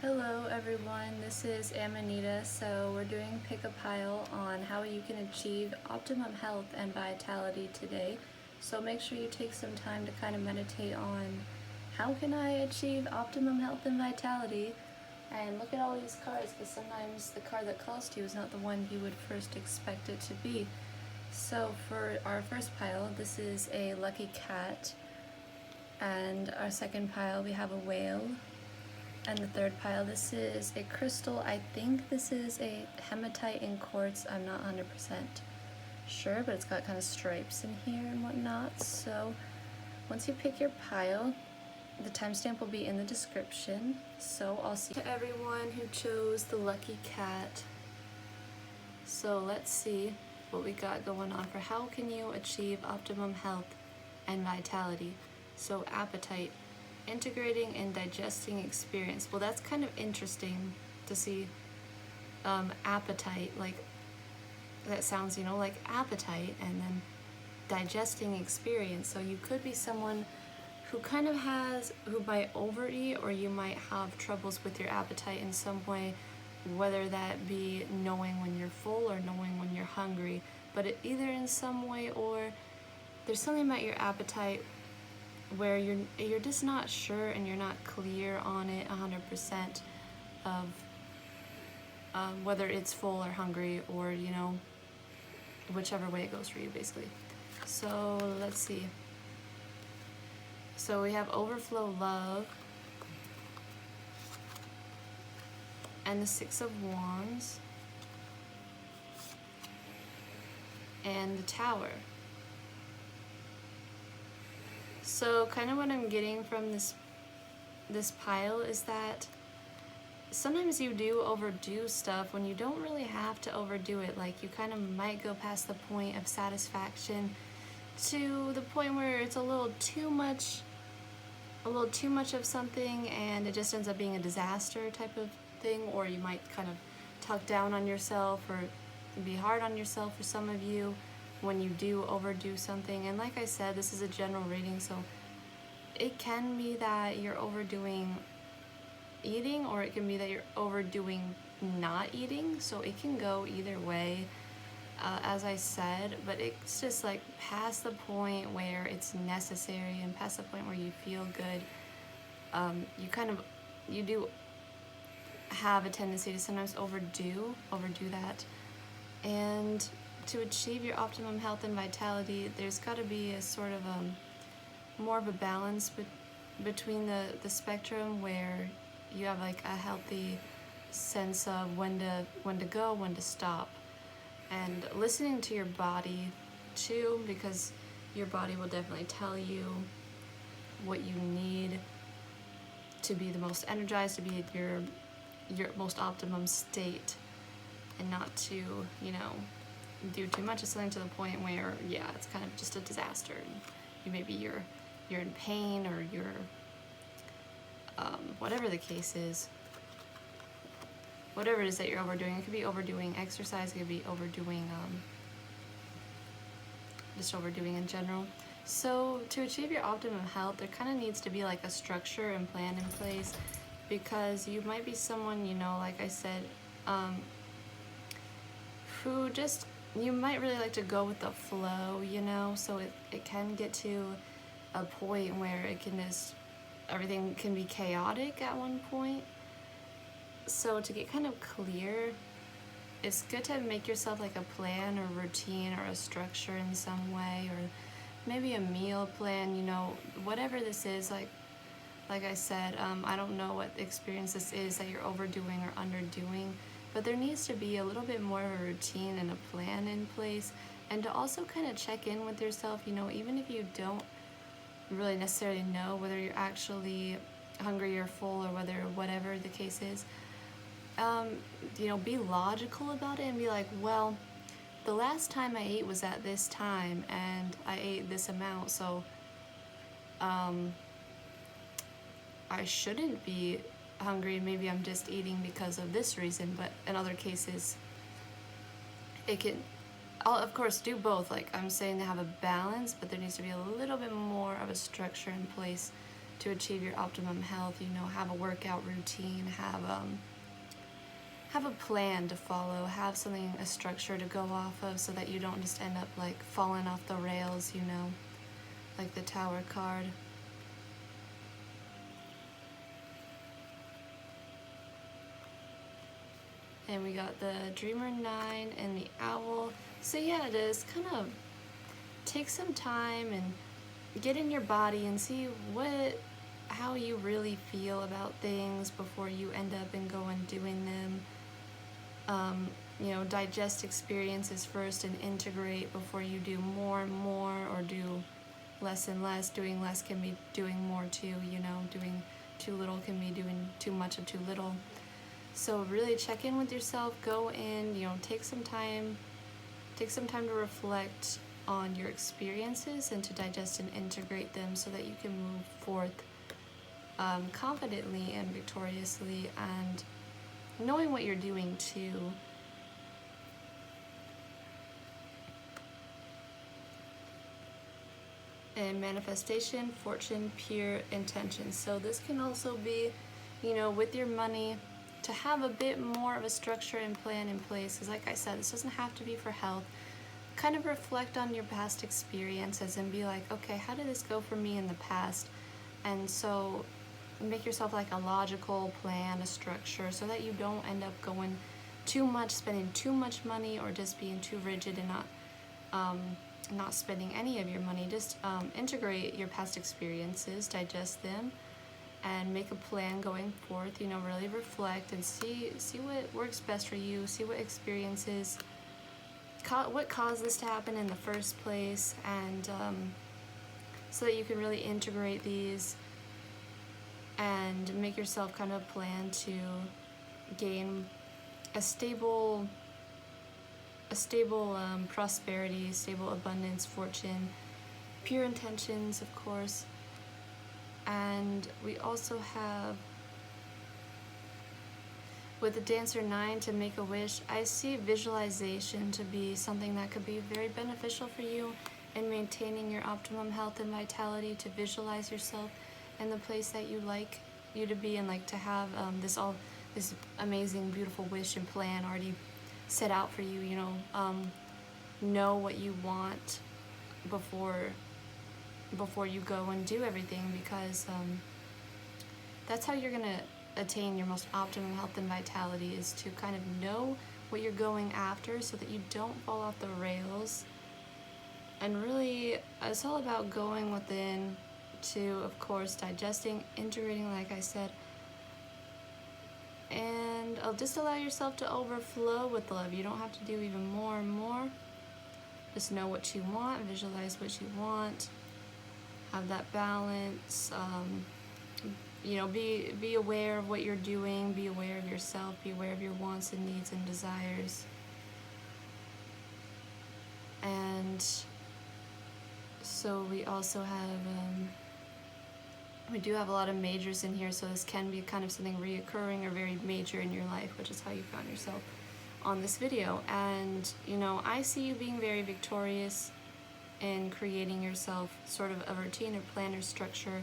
Hello everyone, this is Amanita. So we're doing Pick a Pile on how you can achieve optimum health and vitality today. So make sure you take some time to kind of meditate on how can I achieve optimum health and vitality, and look at all these cards, because sometimes the card that calls to you is not the one you would first expect it to be. So for our first pile, this is a lucky cat, and our second pile we have a whale. And the third pile, this is a crystal. I think this is a hematite in quartz. I'm not 100% sure, but it's got kind of stripes in here and whatnot. So once you pick your pile, the timestamp will be in the description. So I'll see to everyone who chose the lucky cat. So let's see what we got going on for how can you achieve optimum health and vitality. So appetite. Integrating and digesting experience. Well, that's kind of interesting to see appetite, like that sounds, like appetite, and then digesting experience. So you could be someone who kind of who might overeat, or you might have troubles with your appetite in some way, whether that be knowing when you're full or knowing when you're hungry, but either in some way, or there's something about your appetite where you're just not sure and you're not clear on it 100% of whether it's full or hungry, or whichever way it goes for you, basically. So let's see. So we have overflow love and the Six of Wands and the Tower. So kind of what I'm getting from this pile is that sometimes you do overdo stuff when you don't really have to overdo it. Like, you kind of might go past the point of satisfaction to the point where it's a little too much of something, and it just ends up being a disaster type of thing. Or you might kind of talk down on yourself or be hard on yourself, for some of you, when you do overdo something. And like I said, this is a general reading, so it can be that you're overdoing eating, or it can be that you're overdoing not eating. So it can go either way, as I said, but it's just like past the point where it's necessary and past the point where you feel good. You do have a tendency to sometimes overdo that. And to achieve your optimum health and vitality, there's got to be a sort of more of a balance between the spectrum, where you have like a healthy sense of when to go, when to stop, and listening to your body too, because your body will definitely tell you what you need to be the most energized, to be at your most optimum state, and not to do too much of something to the point where, yeah, it's kind of just a disaster. And maybe you're in pain, or you're whatever the case is, whatever it is that you're overdoing. It could be overdoing exercise, it could be overdoing just overdoing in general. So to achieve your optimum health, there kind of needs to be like a structure and plan in place, because you might be someone, like I said, who just, you might really like to go with the flow, so it can get to a point where it can just, everything can be chaotic at one point. So to get kind of clear, it's good to make yourself like a plan or routine or a structure in some way, or maybe a meal plan, whatever this is. Like I said, I don't know what experience this is that you're overdoing or underdoing, but there needs to be a little bit more of a routine and a plan in place, and to also kind of check in with yourself, even if you don't really necessarily know whether you're actually hungry or full, or whatever the case is. Be logical about it and be like, well, the last time I ate was at this time, and I ate this amount, so I shouldn't be hungry. Maybe I'm just eating because of this reason. But in other cases, I'll of course do both. Like I'm saying, to have a balance, but there needs to be a little bit more of a structure in place to achieve your optimum health. You know, have a workout routine, have a plan to follow, have something, a structure to go off of, so that you don't just end up like falling off the rails, you know, like the Tower card. And we got the Dreamer 9 and the Owl. So yeah, it is kind of take some time and get in your body and see how you really feel about things before you end up and go and doing them. You know, digest experiences first and integrate before you do more and more, or do less and less. Doing less can be doing more too, you know, doing too little can be doing too much of too little. So really check in with yourself, go in, you know, take some time to reflect on your experiences and to digest and integrate them, so that you can move forth confidently and victoriously, and knowing what you're doing too. And manifestation, fortune, pure intention. So this can also be, you know, with your money, to have a bit more of a structure and plan in place. Because like I said, this doesn't have to be for health. Kind of reflect on your past experiences and be like, okay, how did this go for me in the past? And so make yourself like a logical plan, a structure, so that you don't end up going too much, spending too much money, or just being too rigid and not spending any of your money. Just integrate your past experiences, digest them, and make a plan going forth. You know, really reflect and see what works best for you, see what experiences, what caused this to happen in the first place, and so that you can really integrate these and make yourself kind of plan to gain a stable prosperity, stable abundance, fortune, pure intentions, of course. And we also have, with the Dancer 9, to make a wish. I see visualization to be something that could be very beneficial for you in maintaining your optimum health and vitality, to visualize yourself in the place that you like you to be, and like to have this amazing, beautiful wish and plan already set out for you. You know what you want before you go and do everything, because that's how you're gonna attain your most optimum health and vitality, is to kind of know what you're going after, so that you don't fall off the rails. And really, it's all about going within, to, of course, digesting, integrating, like I said, and just allow yourself to overflow with love. You don't have to do even more and more. Just know what you want, visualize what you want, have that balance. You know, be aware of what you're doing, be aware of yourself, be aware of your wants and needs and desires. And so we also have, we do have a lot of majors in here, so this can be kind of something reoccurring or very major in your life, which is how you found yourself on this video. And, you know, I see you being very victorious in creating yourself sort of a routine or plan or structure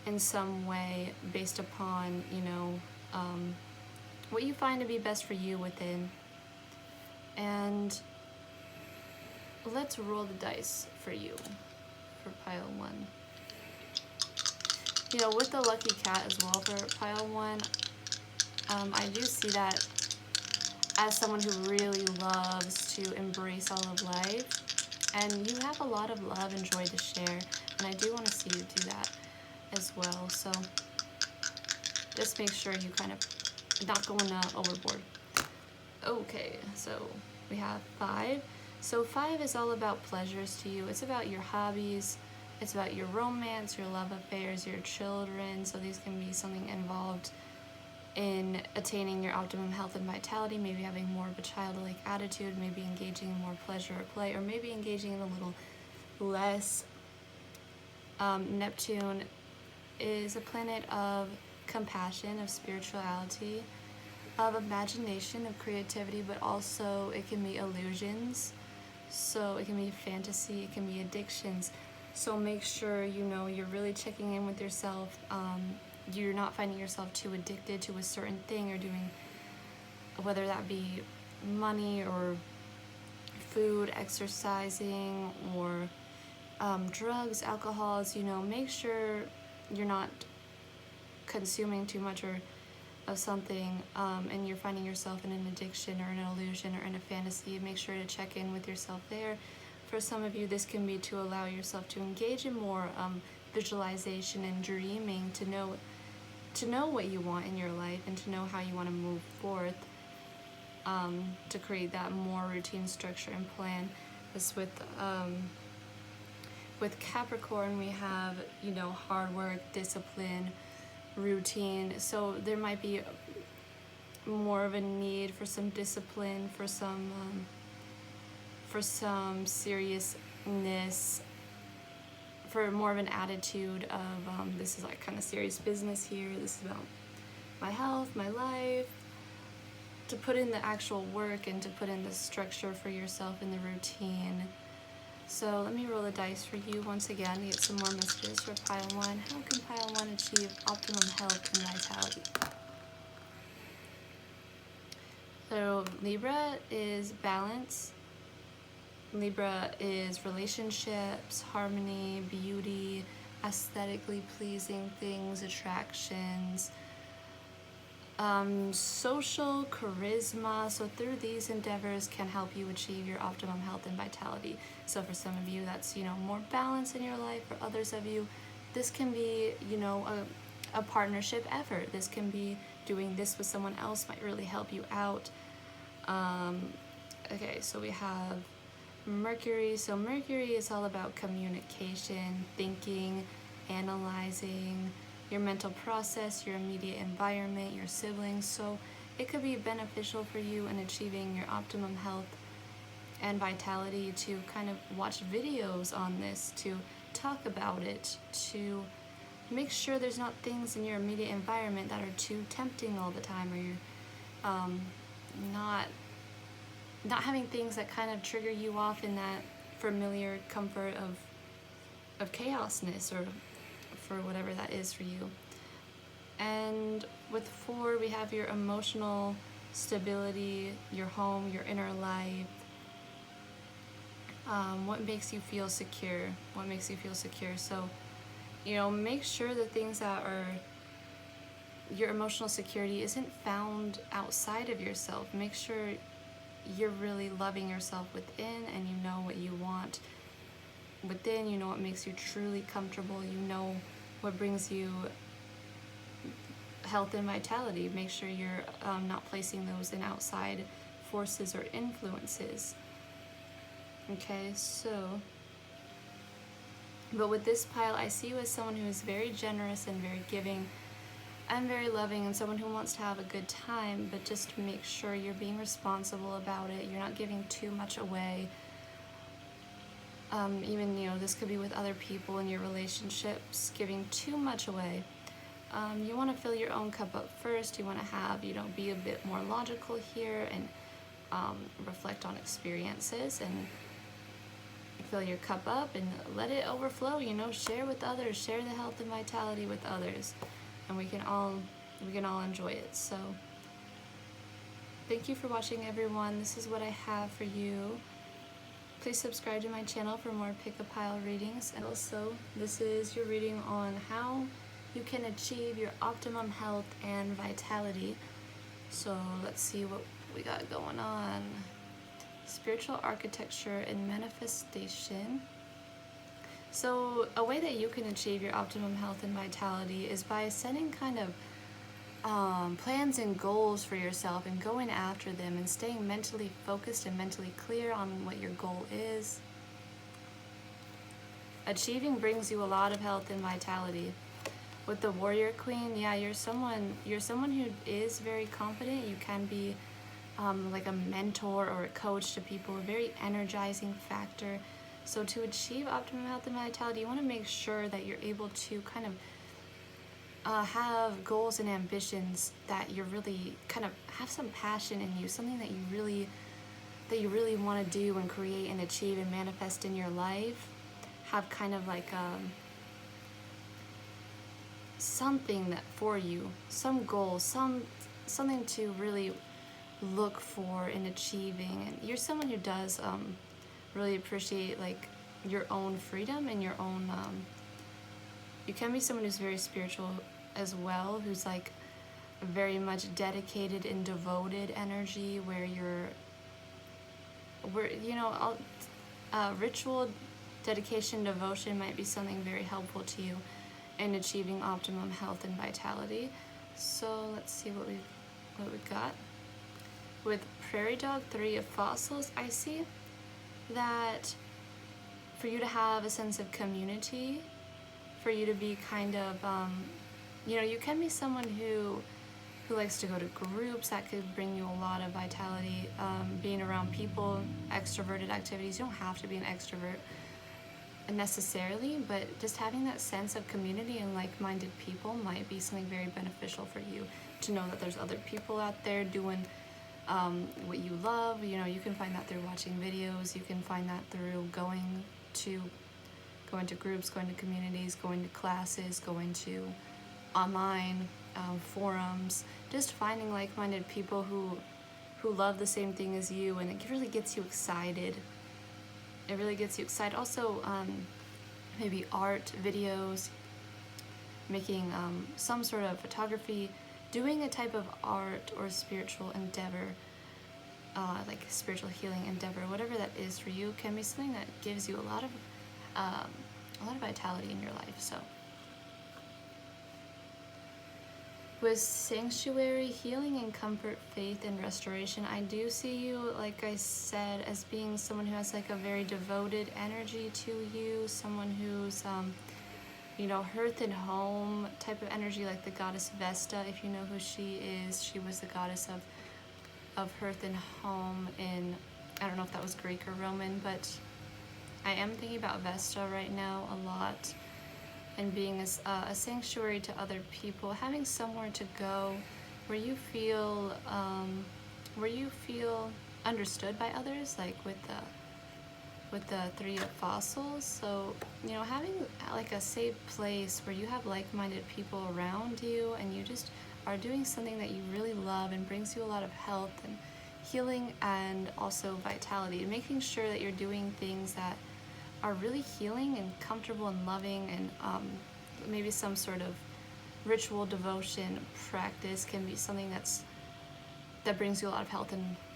in some way, based upon, you know, what you find to be best for you within. And let's roll the dice for you for pile 1. You know, with the lucky cat as well for pile 1, I do see that as someone who really loves to embrace all of life, and you have a lot of love and joy to share, and I do want to see you do that as well. So just make sure you kind of not going overboard. Okay, so we have 5. So 5 is all about pleasures to you. It's about your hobbies, it's about your romance, your love affairs, your children. So these can be something involved in attaining your optimum health and vitality, maybe having more of a childlike attitude, maybe engaging in more pleasure or play, or maybe engaging in a little less. Neptune is a planet of compassion, of spirituality, of imagination, of creativity, but also it can be illusions. So it can be fantasy, it can be addictions. So make sure, you know, you're really checking in with yourself. You're not finding yourself too addicted to a certain thing or doing, whether that be money or food, exercising, or drugs, alcohols. You know, make sure you're not consuming too much or of something, and you're finding yourself in an addiction or an illusion or in a fantasy. Make sure to check in with yourself there. For some of you, this can be to allow yourself to engage in more visualization and dreaming, to know what you want in your life and to know how you want to move forth, to create that more routine, structure, and plan. This with Capricorn, we have, you know, hard work, discipline, routine. So there might be more of a need for some discipline, for some seriousness, for more of an attitude of this is like kind of serious business here. This is about my health, my life. To put in the actual work and to put in the structure for yourself in the routine. So let me roll the dice for you once again to get some more messages for pile 1. How can pile 1 achieve optimum health and vitality? So Libra is balance. Libra is relationships, harmony, beauty, aesthetically pleasing things, attractions, social charisma. So through these endeavors can help you achieve your optimum health and vitality. So for some of you, that's, you know, more balance in your life. For others of you, this can be, you know, a partnership effort. This can be doing this with someone else might really help you out. Okay, so we have Mercury. So Mercury is all about communication, thinking, analyzing, your mental process, your immediate environment, your siblings. So it could be beneficial for you in achieving your optimum health and vitality to kind of watch videos on this, to talk about it, to make sure there's not things in your immediate environment that are too tempting all the time, or you're not having things that kind of trigger you off in that familiar comfort of chaosness, or for whatever that is for you. And with 4, we have your emotional stability, your home, your inner life. What makes you feel secure? What makes you feel secure? So, you know, make sure the things that are your emotional security isn't found outside of yourself. Make sure you're really loving yourself within, and you know what you want within. You know what makes you truly comfortable. You know what brings you health and vitality. Make sure you're not placing those in outside forces or influences. Okay, so, but with this pile, I see you as someone who is very generous and very giving and very loving, and someone who wants to have a good time, but just make sure you're being responsible about it. You're not giving too much away. Even, you know, this could be with other people in your relationships, giving too much away. You want to fill your own cup up first. You want to have, you know, be a bit more logical here and reflect on experiences and fill your cup up and let it overflow. You know, share with others, share the health and vitality with others, and we can all enjoy it. So thank you for watching, everyone. This is what I have for you. Please subscribe to my channel for more pick-a-pile readings. And also, this is your reading on how you can achieve your optimum health and vitality. So let's see what we got going on. Spiritual architecture and manifestation. So a way that you can achieve your optimum health and vitality is by setting kind of plans and goals for yourself and going after them and staying mentally focused and mentally clear on what your goal is. Achieving brings you a lot of health and vitality. With the Warrior Queen, yeah, you're someone who is very confident. You can be like a mentor or a coach to people, a very energizing factor. So to achieve optimum health and vitality, you want to make sure that you're able to kind of have goals and ambitions that you're really kind of have some passion in you, something that you really want to do and create and achieve and manifest in your life. have kind of like something that for you, some goal, something to really look for in achieving. And you're someone who does really appreciate like your own freedom and your own you can be someone who's very spiritual as well, who's like very much dedicated and devoted energy, where you know, ritual dedication, devotion might be something very helpful to you in achieving optimum health and vitality. So let's see what we've got. With Prairie Dog, 3 of Fossils, I see that for you to have a sense of community, for you to be kind of, you know, you can be someone who likes to go to groups. That could bring you a lot of vitality. Being around people, extroverted activities. You don't have to be an extrovert necessarily, but just having that sense of community and like-minded people might be something very beneficial for you, to know that there's other people out there doing what you love. You know, you can find that through watching videos. You can find that through going to groups, going to communities, going to classes, going to online forums, just finding like-minded people who love the same thing as you, and it really gets you excited. It really gets you excited. Also, maybe art, videos, making some sort of photography, doing a type of art or spiritual endeavor, like a spiritual healing endeavor, whatever that is for you, can be something that gives you a lot of vitality in your life. So with Sanctuary, healing and comfort, faith and restoration, I do see you, like I said, as being someone who has like a very devoted energy to you, someone who's you know, hearth and home type of energy, like the goddess Vesta. If you know who she is, she was the goddess of hearth and home in, I don't know if that was Greek or Roman, but I am thinking about Vesta right now a lot, and being a sanctuary to other people, having somewhere to go where you feel understood by others, like with the 3 of Fossils. So, you know, having like a safe place where you have like-minded people around you, and you just are doing something that you really love and brings you a lot of health and healing and also vitality, and making sure that you're doing things that are really healing and comfortable and loving, and maybe some sort of ritual devotion practice can be something that brings you a lot of health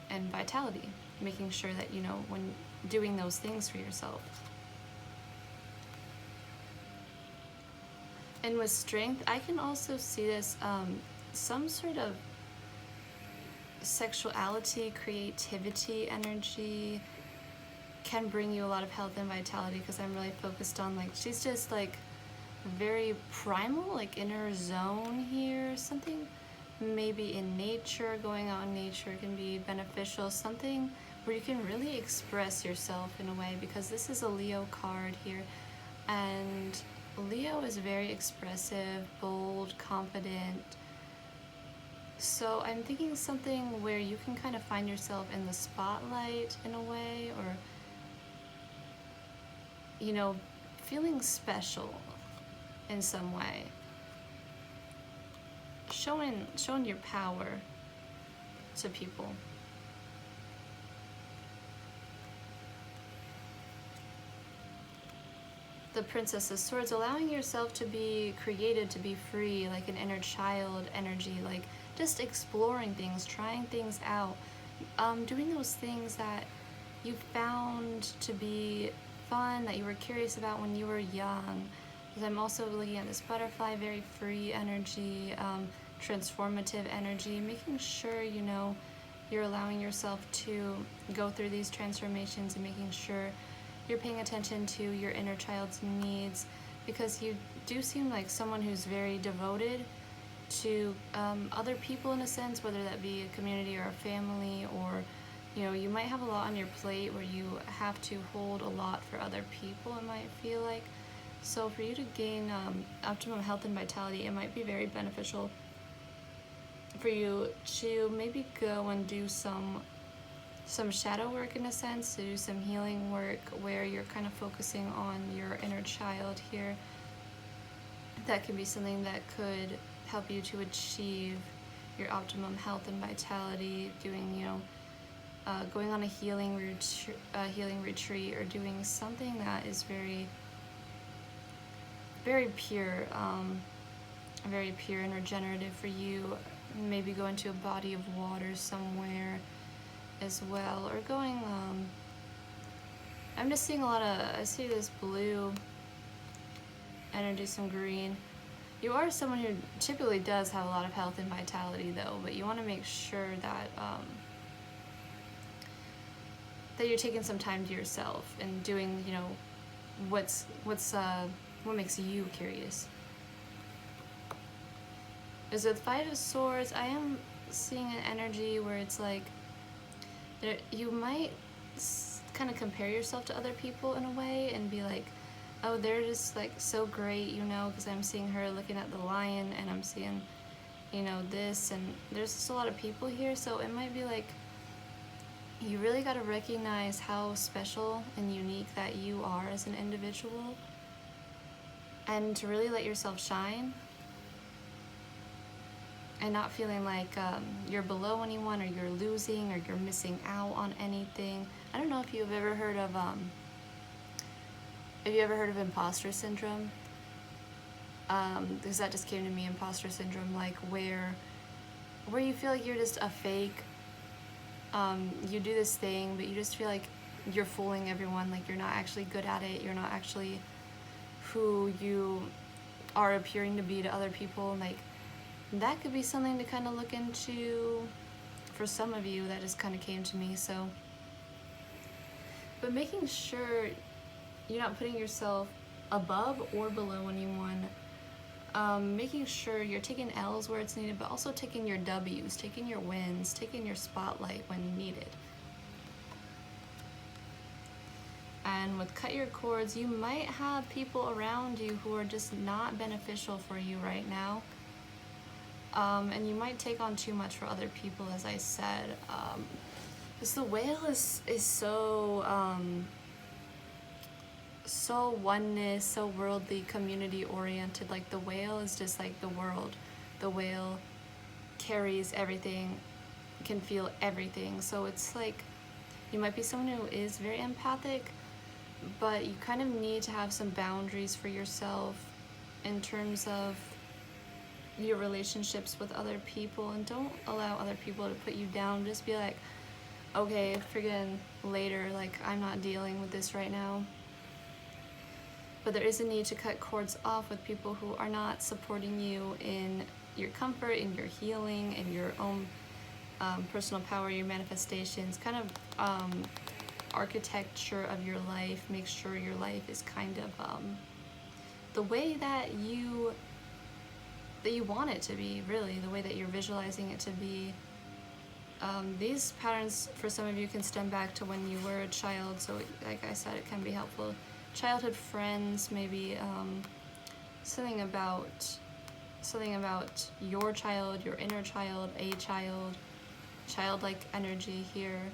and vitality, making sure that, you know, when doing those things for yourself. And with Strength, I can also see this some sort of sexuality, creativity energy can bring you a lot of health and vitality, because I'm really focused on, like, she's just like very primal, like in her zone here. Something maybe in nature, going out in nature can be beneficial, something where you can really express yourself in a way, because this is a Leo card here, and Leo is very expressive, bold, confident. So I'm thinking something where you can kind of find yourself in the spotlight in a way, or, you know, feeling special in some way, showing your power to people. The Princess of Swords, allowing yourself to be created, to be free, like an inner child energy, like just exploring things, trying things out, doing those things that you found to be fun, that you were curious about when you were young. Because I'm also looking at this butterfly, very free energy, transformative energy, making sure, you know, you're allowing yourself to go through these transformations, and making sure you're paying attention to your inner child's needs, because you do seem like someone who's very devoted to other people in a sense, whether that be a community or a family, or, you know, you might have a lot on your plate where you have to hold a lot for other people, it might feel like. So for you to gain optimum health and vitality, it might be very beneficial for you to maybe go and do some some shadow work in a sense, to do some healing work where you're kind of focusing on your inner child here. That could be something that could help you to achieve your optimum health and vitality, doing, you know, going on a healing retreat, or doing something that is very, very pure and regenerative for you. Maybe going to a body of water somewhere as well, or going, I'm just seeing I see this blue energy, some green. You are someone who typically does have a lot of health and vitality though, but you want to make sure that that you're taking some time to yourself and doing, you know, what makes you curious. Is with Five of Swords, I am seeing an energy where it's like you might kind of compare yourself to other people in a way and be like, oh, they're just like so great, you know, because I'm seeing her looking at the lion, and I'm seeing, you know, this, and there's just a lot of people here. So it might be like you really got to recognize how special and unique that you are as an individual, and to really let yourself shine, and not feeling like you're below anyone, or you're losing, or you're missing out on anything. I don't know if you've ever heard of imposter syndrome? Because that just came to me, imposter syndrome, like where you feel like you're just a fake. You do this thing, but you just feel like you're fooling everyone, like you're not actually good at it, you're not actually who you are appearing to be to other people. Like, that could be something to kind of look into for some of you. That just kind of came to me. So, but making sure you're not putting yourself above or below anyone. Making sure you're taking L's where it's needed, but also taking your W's, taking your wins, taking your spotlight when needed. And with Cut Your Cords, you might have people around you who are just not beneficial for you right now. And you might take on too much for other people, as I said. Because the whale is so oneness, so worldly, community oriented. Like, the whale is just like the world. The whale carries everything, can feel everything. So it's like you might be someone who is very empathic, but you kind of need to have some boundaries for yourself in terms of your relationships with other people, and don't allow other people to put you down. Just be like, okay, friggin' later, like, I'm not dealing with this right now. But there is a need to cut cords off with people who are not supporting you in your comfort, in your healing, in your own personal power, your manifestations, kind of architecture of your life. Make sure your life is kind of the way that you want it to be, really, the way that you're visualizing it to be. These patterns for some of you can stem back to when you were a child, so like I said, it can be helpful. Childhood friends, maybe something about your child, your inner child, a child, childlike energy here,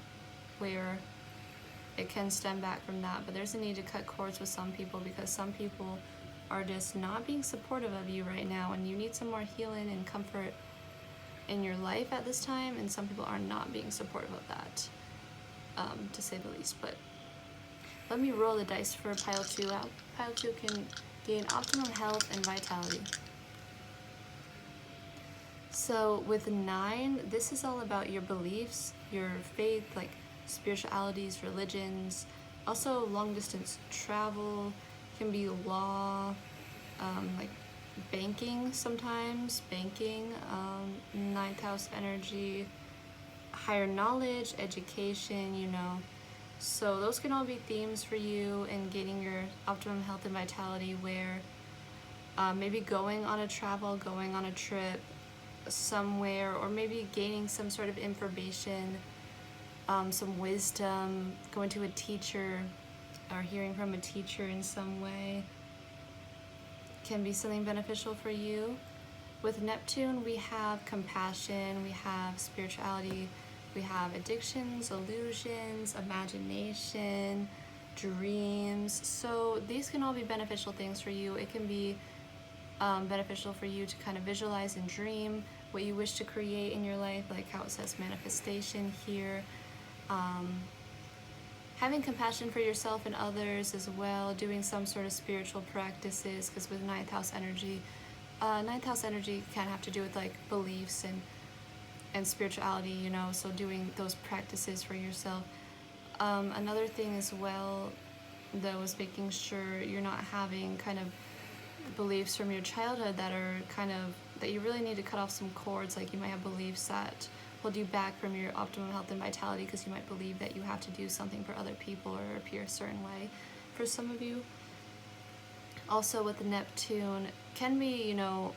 where it can stem back from that. But there's a need to cut cords with some people, because some people are just not being supportive of you right now, and you need some more healing and comfort in your life at this time, and some people are not being supportive of that, to say the least. But let me roll the dice for pile 2 out. Pile 2 can gain optimum health and vitality. So with 9, this is all about your beliefs, your faith, like spiritualities, religions, also long distance travel, can be law, like banking sometimes, banking, 9th house energy, higher knowledge, education, you know. So those can all be themes for you in gaining your optimum health and vitality, where maybe going on a travel, going on a trip somewhere, or maybe gaining some sort of information, some wisdom, going to a teacher or hearing from a teacher in some way can be something beneficial for you. With Neptune, we have compassion, we have spirituality, we have addictions, illusions, imagination, dreams. So these can all be beneficial things for you. It can be beneficial for you to kind of visualize and dream what you wish to create in your life, like how it says manifestation here. Having compassion for yourself and others as well, doing some sort of spiritual practices, because with ninth house energy can have to do with like beliefs and spirituality, you know, so doing those practices for yourself. Another thing as well, though, is making sure you're not having kind of beliefs from your childhood that are kind of, that you really need to cut off some cords. Like you might have beliefs that hold you back from your optimum health and vitality because you might believe that you have to do something for other people or appear a certain way for some of you. Also with the Neptune, can be, you know,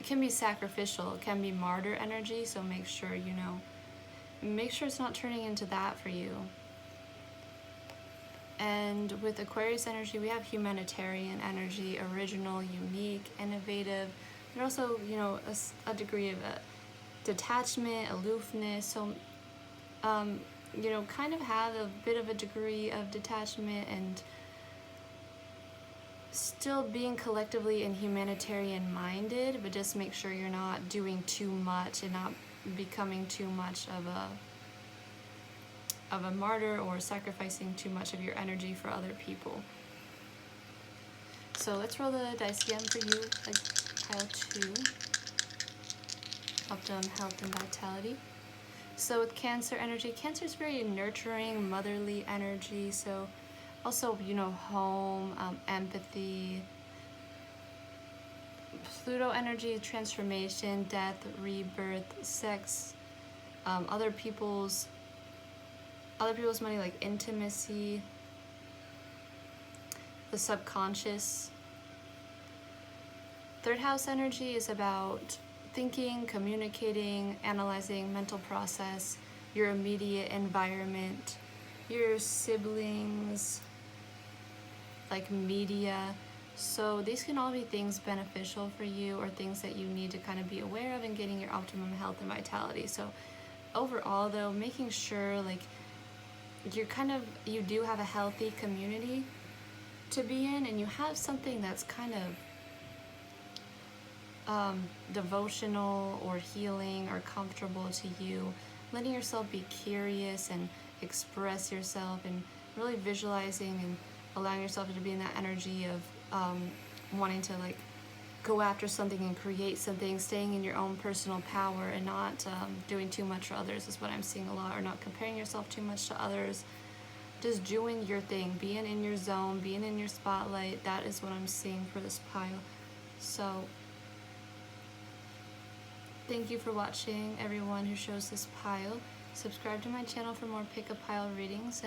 can be sacrificial, can be martyr energy, so make sure, you know, make sure it's not turning into that for you. And with Aquarius energy, we have humanitarian energy, original, unique, innovative, and also, you know, a degree of detachment, aloofness. So, you know, kind of have a bit of a degree of detachment and still being collectively and humanitarian minded, but just make sure you're not doing too much and not becoming too much of a martyr or sacrificing too much of your energy for other people. So let's roll the dice again for you, like pile 2. Optimum health and vitality. So with Cancer energy, Cancer is very nurturing, motherly energy. So also, you know, home, empathy. Pluto energy, transformation, death, rebirth, sex, other people's money, like intimacy, the subconscious. Third house energy is about thinking, communicating, analyzing, mental process, your immediate environment, your siblings, like media. So these can all be things beneficial for you or things that you need to kind of be aware of in getting your optimum health and vitality. So overall though, making sure like you do have a healthy community to be in, and you have something that's kind of devotional or healing or comfortable to you, letting yourself be curious and express yourself and really visualizing and allowing yourself to be in that energy of wanting to like go after something and create something, staying in your own personal power and not doing too much for others is what I'm seeing a lot, or not comparing yourself too much to others. Just doing your thing, being in your zone, being in your spotlight. That is what I'm seeing for this pile. So thank you for watching, everyone who shows this pile. Subscribe to my channel for more pick a pile readings.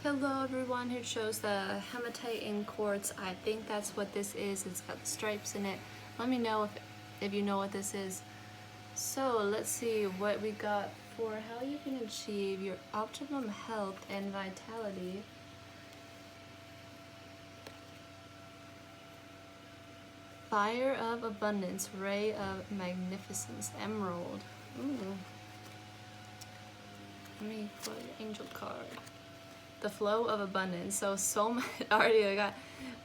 Hello everyone who chose the hematite in quartz. I think that's what this is. It's got stripes in it. Let me know if you know what this is. So let's see what we got for how you can achieve your optimum health and vitality. Fire of abundance, ray of magnificence, emerald. Ooh. Let me pull your angel card. The flow of abundance. So much already.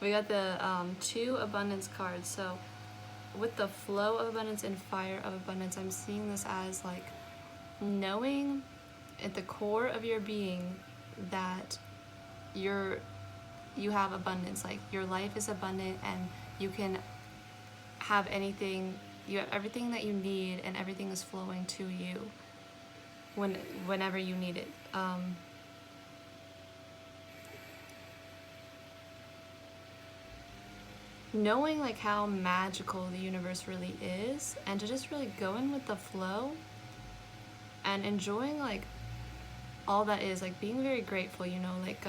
We got the 2 abundance cards. So with the flow of abundance and fire of abundance, I'm seeing this as like knowing at the core of your being that you have abundance. Like your life is abundant and you can have anything. You have everything that you need and everything is flowing to you whenever you need it. Knowing like how magical the universe really is, and to just really go in with the flow and enjoying like all that is, like being very grateful, you know, like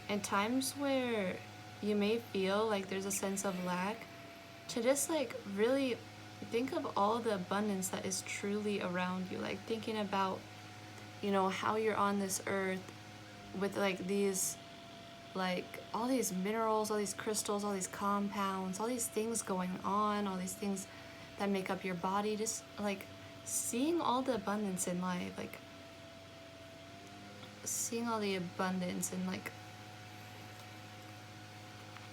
in times where you may feel like there's a sense of lack, to just like really think of all the abundance that is truly around you, like thinking about, you know, how you're on this earth with like these, like all these minerals, all these crystals, all these compounds, all these things going on, all these things that make up your body. Just like seeing all the abundance in life, like seeing all the abundance, and like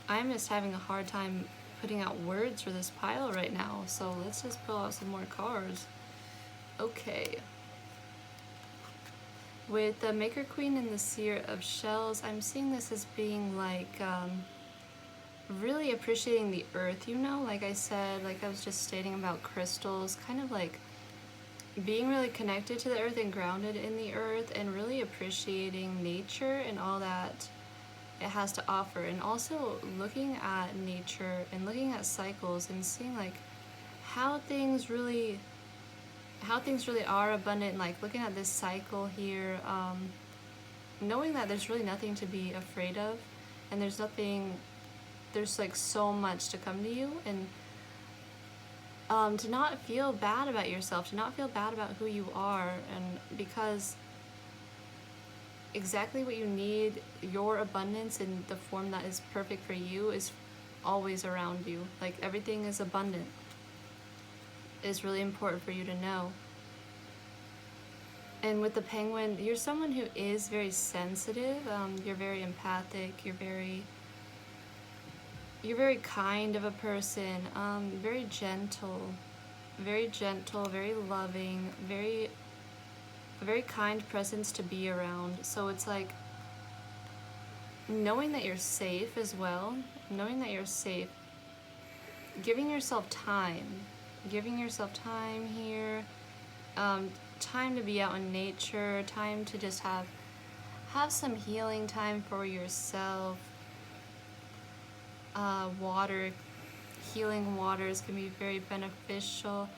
I'm just having a hard time putting out words for this pile right now, so let's just pull out some more cards. Okay. With the Maker Queen and the Seer of Shells, I'm seeing this as being like really appreciating the earth, you know, like I said, like I was just stating about crystals, kind of like being really connected to the earth and grounded in the earth, and really appreciating nature and all that it has to offer, and also looking at nature and looking at cycles and seeing like how things really are abundant, like looking at this cycle here, knowing that there's really nothing to be afraid of, and there's like so much to come to you, and to not feel bad about yourself, to not feel bad about who you are, and because exactly what you need, your abundance in the form that is perfect for you, is always around you. Like everything is abundant. It's really important for you to know. And with the Penguin, you're someone who is very sensitive, you're very empathic, you're very kind of a person, very gentle, very loving, very kind presence to be around. So it's like knowing that you're safe as well, giving yourself time here, time to be out in nature, time to just have some healing time for yourself. Healing waters can be very beneficial.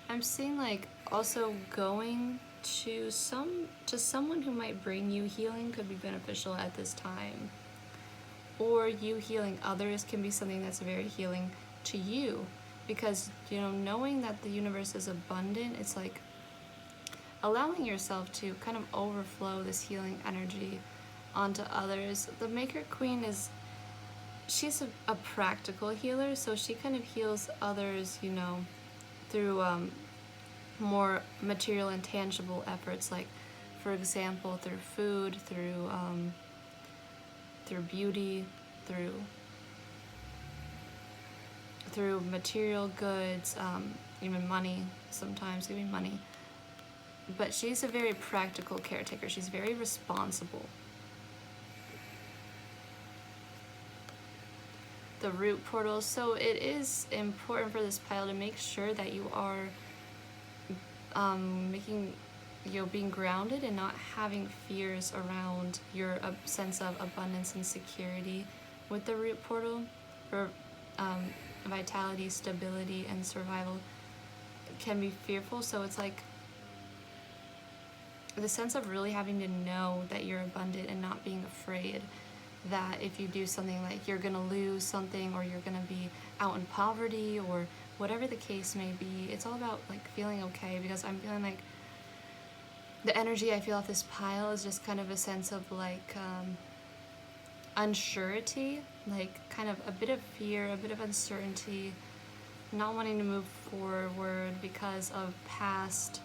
I'm seeing like also going to someone who might bring you healing could be beneficial at this time. Or you healing others can be something that's very healing to you, because you know, knowing that the universe is abundant, it's like allowing yourself to kind of overflow this healing energy onto others. The Maker Queen she's a practical healer, so she kind of heals others, you know, through more material and tangible efforts, like for example through food, through beauty, through material goods, even money, sometimes giving money. But she's a very practical caretaker. She's very responsible. The root portal. So it is important for this pile to make sure that you are being grounded and not having fears around your sense of abundance and security. With the root portal, for vitality, stability, and survival can be fearful. So it's like the sense of really having to know that you're abundant and not being afraid that if you do something, like you're gonna lose something, or you're gonna be out in poverty, or whatever the case may be. It's all about like feeling okay, because I'm feeling like the energy I feel off this pile is just kind of a sense of like unsurety, like kind of a bit of fear, a bit of uncertainty, not wanting to move forward because of past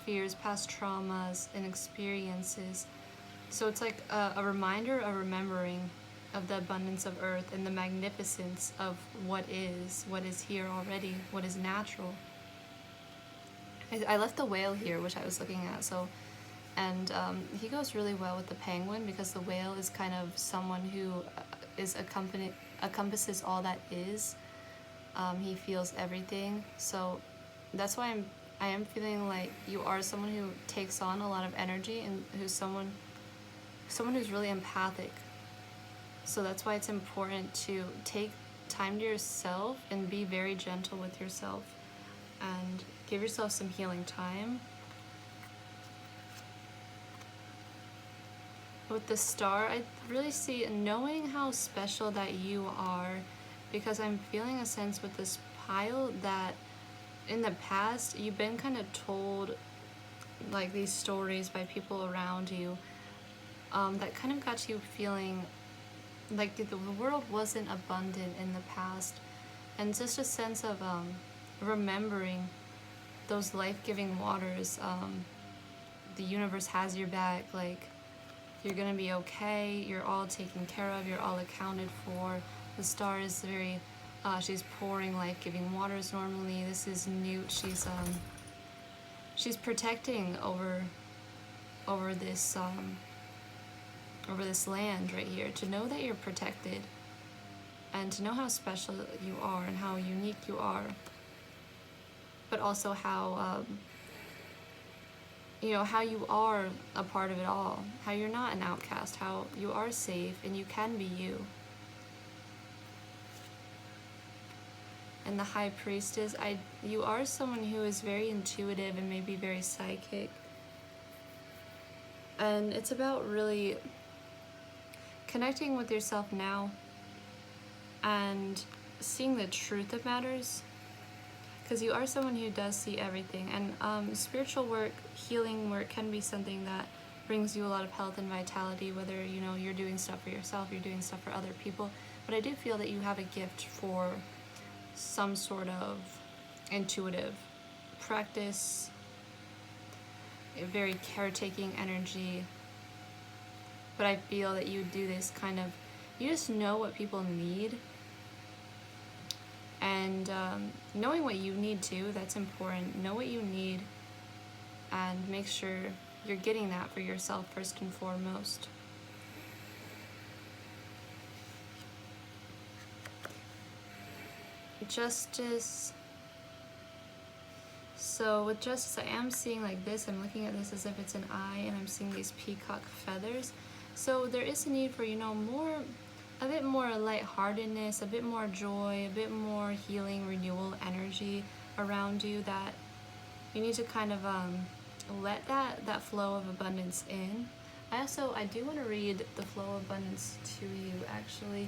fears, past traumas and experiences. So it's like a reminder, a remembering of the abundance of earth and the magnificence of what is here already, what is natural. I left the whale here, which I was looking at, and he goes really well with the penguin, because the whale is kind of someone who encompasses all that is. He feels everything, so that's why I am feeling like you are someone who takes on a lot of energy, and who's someone who's really empathic. So that's why it's important to take time to yourself and be very gentle with yourself and give yourself some healing time. With the star, I really see knowing how special that you are, because I'm feeling a sense with this pile that in the past you've been kind of told like these stories by people around you that kind of got you feeling like the world wasn't abundant in the past, and just a sense of remembering those life-giving waters. The universe has your back. Like, you're gonna be okay. You're all taken care of. You're all accounted for. The star is very, she's pouring life-giving waters normally. This is Newt. She's protecting over this land right here. To know that you're protected, and to know how special you are and how unique you are, but also how how you are a part of it all, how you're not an outcast, how you are safe and you can be you. And the High Priestess, you are someone who is very intuitive and maybe very psychic. And it's about really connecting with yourself now and seeing the truth that matters. Because you are someone who does see everything. And spiritual work, healing work can be something that brings you a lot of health and vitality, whether you're doing stuff for yourself, you're doing stuff for other people. But I do feel that you have a gift for some sort of intuitive practice, a very caretaking energy. But I feel that you do this kind of, you just know what people need. And knowing what you need too, that's important. Know what you need and make sure you're getting that for yourself first and foremost. Justice. So with Justice, I am seeing like this. I'm looking at this as if it's an eye, and I'm seeing these peacock feathers. So there is a need for, a bit more lightheartedness, a bit more joy, a bit more healing, renewal energy around you, that you need to kind of let that flow of abundance in. I do want to read the flow of abundance to you, actually.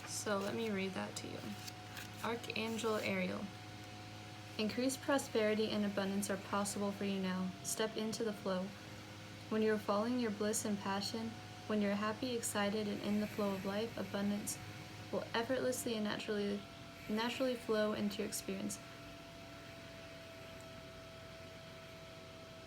So let me read that to you. Archangel Ariel. Increased prosperity and abundance are possible for you now. Step into the flow. When you're following your bliss and passion, when you're happy, excited, and in the flow of life, abundance will effortlessly and naturally flow into your experience.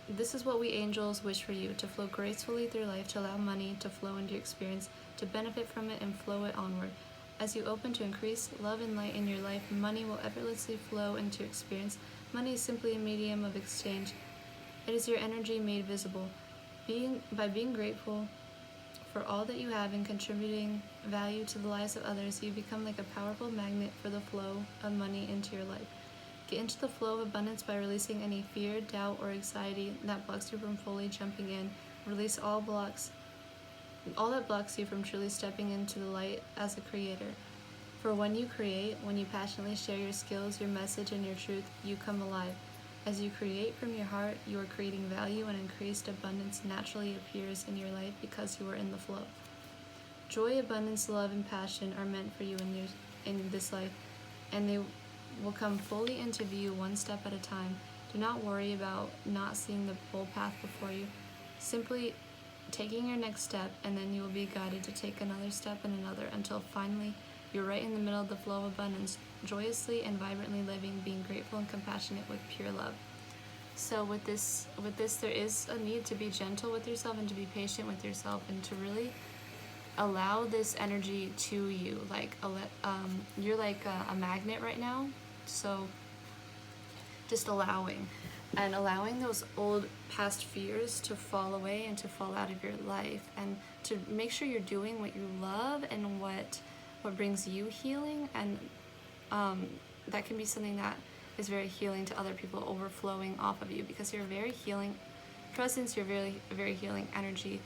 This is what we angels wish for you, to flow gracefully through life, to allow money to flow into your experience, to benefit from it and flow it onward. As you open to increase love and light in your life, money will effortlessly flow into your experience. Money is simply a medium of exchange. It is your energy made visible. By being grateful for all that you have and contributing value to the lives of others, you become like a powerful magnet for the flow of money into your life. Get into the flow of abundance by releasing any fear, doubt, or anxiety that blocks you from fully jumping in. Release all that blocks you from truly stepping into the light as a creator. For when you create, when you passionately share your skills, your message, and your truth, you come alive. As you create from your heart, you are creating value, and increased abundance naturally appears in your life because you are in the flow. Joy, abundance, love, and passion are meant for you in this life, and they will come fully into view one step at a time. Do not worry about not seeing the full path before you. Simply taking your next step, and then you will be guided to take another step and another until finally you're right in the middle of the flow of abundance, joyously and vibrantly living, being grateful and compassionate with pure love. So with this, there is a need to be gentle with yourself and to be patient with yourself, and to really allow this energy to you. Like you're like a magnet right now. So just allowing those old past fears to fall away and to fall out of your life, and to make sure you're doing what you love and what brings you healing. And that can be something that is very healing to other people, overflowing off of you, because you're a very healing presence, you're very healing energy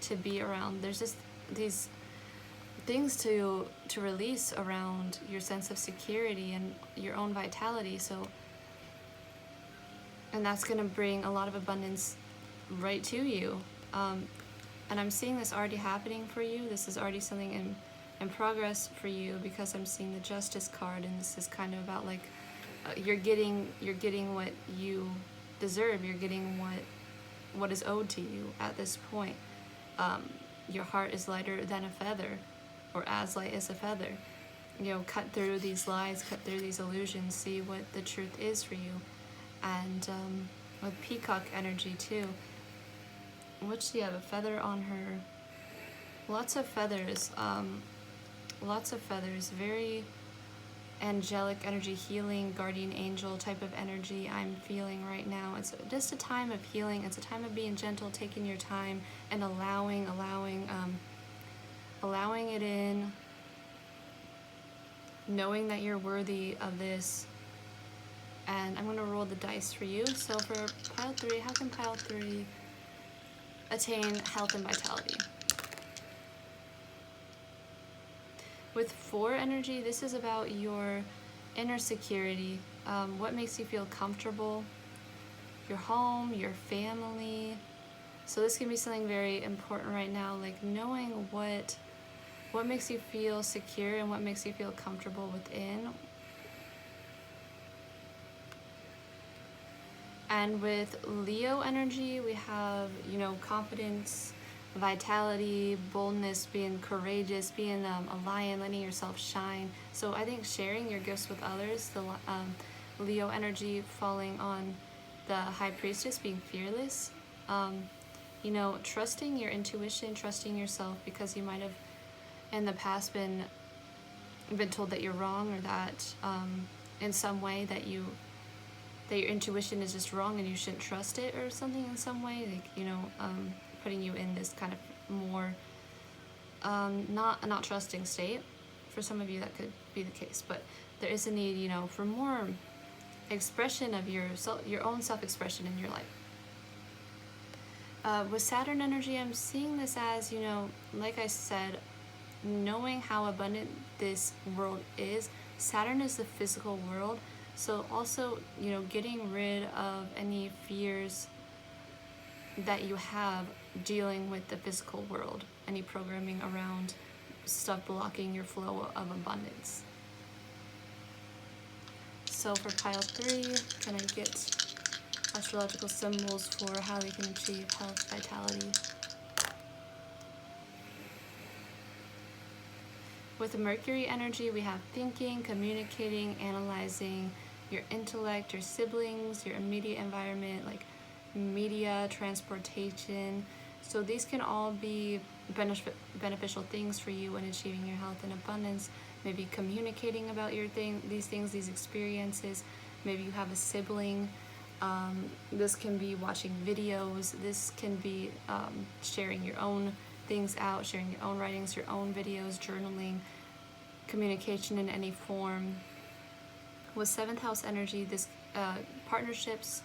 to be around. There's just these things to release around your sense of security and your own vitality. And that's going to bring a lot of abundance right to you. And I'm seeing this already happening for you. This is already something in progress for you, because I'm seeing the Justice card, and this is kind of about like you're getting what you deserve. You're getting what is owed to you at this point. Your heart is lighter than a feather, or as light as a feather. you know, cut through these lies, cut through these illusions, see what the truth is for you. And with peacock energy too, what does she have? A feather on her. Lots of feathers. Lots of feathers. Very angelic energy, healing, guardian angel type of energy I'm feeling right now. It's just a time of healing. It's a time of being gentle, taking your time, and allowing it in, knowing that you're worthy of this. And I'm going to roll the dice for you. So for pile 3, how can pile 3 attain health and vitality? With 4 energy, this is about your inner security, what makes you feel comfortable, your home, your family. So this can be something very important right now, like knowing what makes you feel secure and what makes you feel comfortable within. And with Leo energy, we have, you know, confidence, vitality, boldness, being courageous, being a lion, letting yourself shine. So I think sharing your gifts with others, the Leo energy falling on the High Priestess, being fearless, you know, trusting your intuition, trusting yourself, because you might have in the past been told that you're wrong, or that in some way that your intuition is just wrong and you shouldn't trust it, or something in some way, like, you know, putting you in this kind of more not trusting state. For some of you that could be the case, but there is a need, you know, for more expression of your own self-expression in your life. With Saturn energy, I'm seeing this as, you know, like I said, knowing how abundant this world is. Saturn is the physical world, so also, you know, getting rid of any fears that you have dealing with the physical world, any programming around stuff blocking your flow of abundance. So for pile 3, can I get astrological symbols for how we can achieve health, vitality? With Mercury energy, we have thinking, communicating, analyzing, your intellect, your siblings, your immediate environment, like media, transportation. So these can all be beneficial things for you in achieving your health and abundance. Maybe communicating about these things, these experiences. Maybe you have a sibling. This can be watching videos. This can be sharing your own things out, sharing your own writings, your own videos, journaling, communication in any form. With 7th house energy, this partnerships,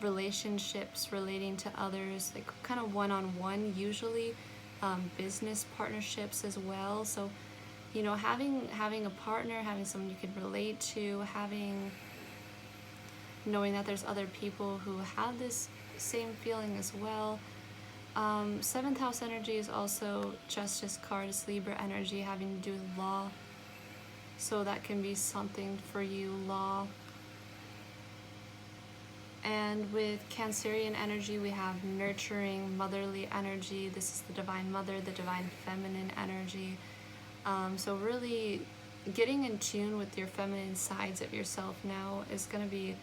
relationships, relating to others, like kind of one-on-one, usually business partnerships as well. So, you know, having a partner, having someone you can relate to, knowing that there's other people who have this same feeling as well. 7th house energy is also Justice card, is Libra energy, having to do with law. So that can be something for you, law. And with Cancerian energy, we have nurturing, motherly energy. This is the divine mother, the divine feminine energy. So really getting in tune with your feminine sides of yourself now is going to be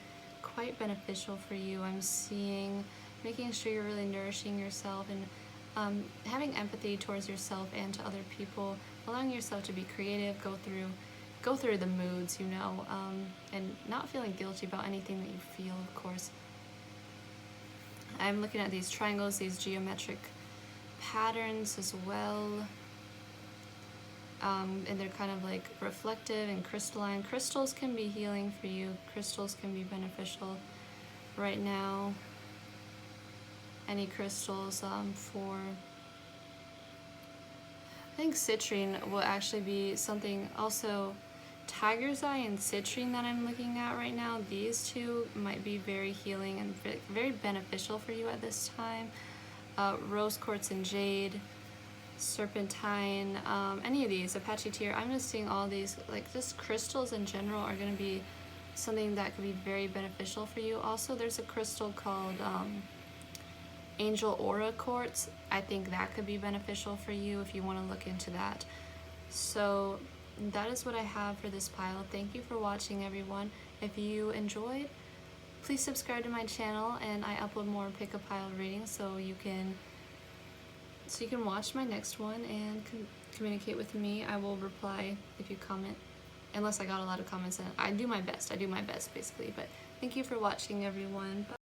quite beneficial for you. I'm seeing making sure you're really nourishing yourself and having empathy towards yourself and to other people, allowing yourself to be creative, go through the moods, you know, and not feeling guilty about anything that you feel, of course. I'm looking at these triangles, these geometric patterns as well, and they're kind of like reflective and crystalline. Crystals can be healing for you. Crystals can be beneficial right now. Any crystals for... I think citrine will actually be something also. Tiger's Eye and citrine that I'm looking at right now, these two might be very healing and very beneficial for you at this time. Rose quartz and jade, serpentine, any of these, Apache tear. I'm just seeing all these, like just crystals in general are going to be something that could be very beneficial for you. Also, there's a crystal called Angel Aura Quartz. I think that could be beneficial for you if you want to look into that. So that is what I have for this pile. Thank you for watching, everyone. If you enjoyed, please subscribe to my channel, and I upload more pick a pile readings, so you can watch my next one and communicate with me. I will reply if you comment, unless I got a lot of comments in. I do my best basically. But thank you for watching, everyone. Bye.